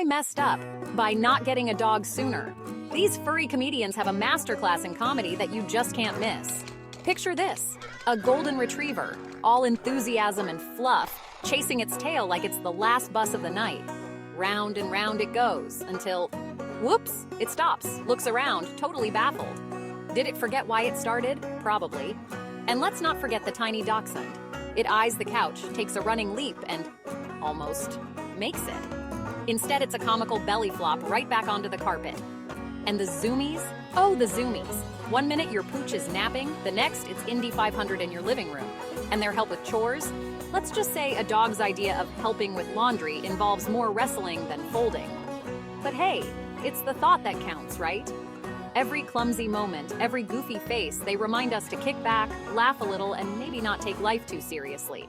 I messed up by not getting a dog sooner. These furry comedians have a masterclass in comedy that you just can't miss. Picture this, a golden retriever, all enthusiasm and fluff, chasing its tail like it's the last bus of the night. Round and round it goes until, whoops, it stops, looks around, totally baffled. Did it forget why it started? Probably. And let's not forget the tiny Dachshund. It eyes the couch, takes a running leap, and almost makes it. Instead, it's a comical belly flop right back onto the carpet. And the zoomies? Oh, the zoomies. One minute your pooch is napping, the next it's Indy 500 in your living room. And their help with chores? Let's just say a dog's idea of helping with laundry involves more wrestling than folding. But hey, it's the thought that counts, right? Every clumsy moment, every goofy face, they remind us to kick back, laugh a little, and maybe not take life too seriously.